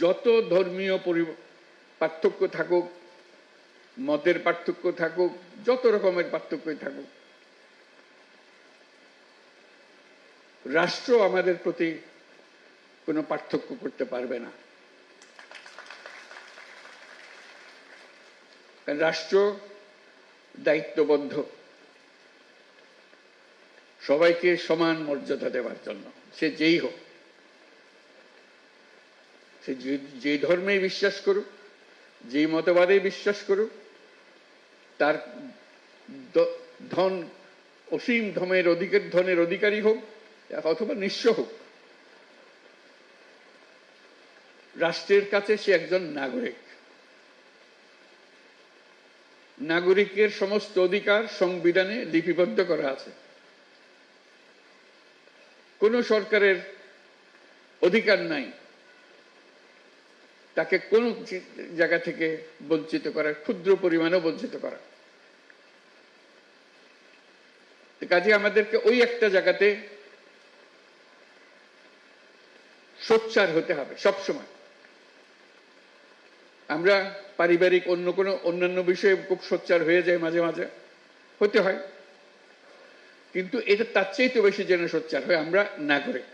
যত ধর্মীয় পার্থক্য থাকুক, মতের পার্থক্য থাকুক, যত রকমের পার্থক্যই থাকুক, রাষ্ট্র আমাদের প্রতি কোনো পার্থক্য করতে পারবে না। রাষ্ট্র দায়িত্ববদ্ধ সবাইকে সমান মর্যাদা দেওয়ার জন্য, সে যেই হোক, সে যে ধর্মেই বিশ্বাস করুক, যেই মতবাদে বিশ্বাস করুক, তার ধন অসীম ধনের অধিকারী হোক অথবা নিঃস্ব হোক, রাষ্ট্রের কাছে সে একজন নাগরিক। নাগরিকের সমস্ত অধিকার সংবিধানে লিপিবদ্ধ করা আছে। কোন সরকারের অধিকার নাই তাকে কোন জায়গা থেকে বঞ্চিত করার, ক্ষুদ্র পরিমাণও বঞ্চিত করা। কাজে আমাদেরকে ওই একটা জায়গাতে সোচ্চার হতে হবে সবসময়। আমরা পারিবারিক অন্যান্য বিষয়ে খুব সোচ্চার হয়ে যায়, মাঝে মাঝে হতে হয়, কিন্তু এটা তার চেয়ে তো বেশি যেন সোচ্চার হয় আমরা নাগরিক।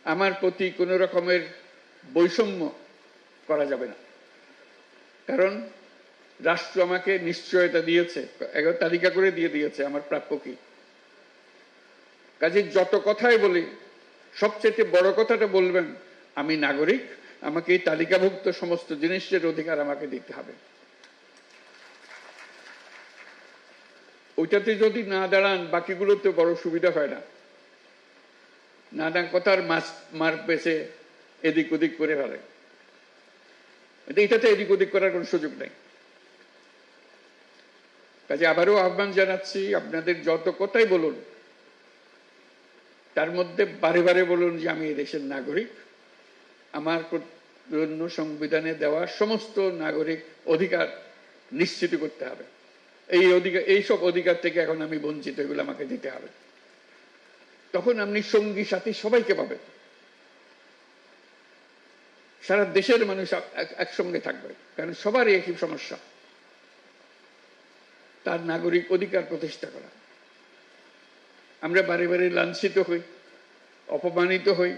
আমার প্রতি কোনো রকমের বৈষম্য করা যাবে না, কারণ রাষ্ট্র আমাকে নিশ্চয়তা দিয়েছে, তালিকা করে দিয়েছে আমার প্রাপ্য কি। কাজে যত কথাই বলি, সবচেয়ে বড় কথাটা বলবেন, আমি নাগরিক, আমাকে এই তালিকাভুক্ত সমস্ত জিনিসের অধিকার আমাকে দিতে হবে। ওইটাতে যদি না দাঁড়ান, বাকিগুলোতে বড় সুবিধা হয় না। নানা কথার মার পেছে এদিক ওদিক করে ফেলে, এটাতে এদিক ওদিক করার কোন সুযোগ নেই। কাজে আবারও আহ্বান জানাচ্ছি, আপনাদের যত কথাই বলুন, তার মধ্যে বারে বারে বলুন যে আমি এই দেশের নাগরিক, আমার জন্য সংবিধানে দেওয়া সমস্ত নাগরিক অধিকার নিশ্চিত করতে হবে। এইসব অধিকার থেকে এখন আমি বঞ্চিত, এগুলো আমাকে দিতে হবে। তখন আপনি সঙ্গী সাথী সবাইকে পাবেন, সারা দেশের মানুষ একসঙ্গে থাকবে, কারণ সবারই একই সমস্যা, তার নাগরিক অধিকার প্রতিষ্ঠা করা। আমরা বারে বারে লাঞ্ছিত হই, অপমানিত হই,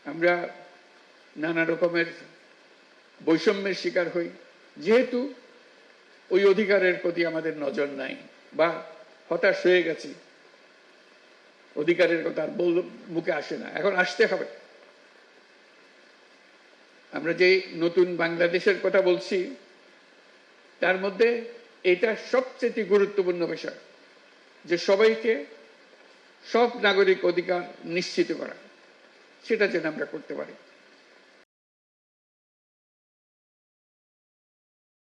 আমরা নানা রকমের বৈষম্যের শিকার হই, যেহেতু ওই অধিকারের প্রতি আমাদের নজর নাই বা হতাশ হয়ে গেছি, অধিকারের কথা মুখে আসে না। এখন আসতে হবে। আমরা যে নতুন বাংলাদেশের কথা বলছি, তার মধ্যে এটা সবচেয়ে গুরুত্বপূর্ণ বিষয়, যে সবাইকে সব নাগরিক অধিকার নিশ্চিত করা, সেটা যেন আমরা করতে পারি।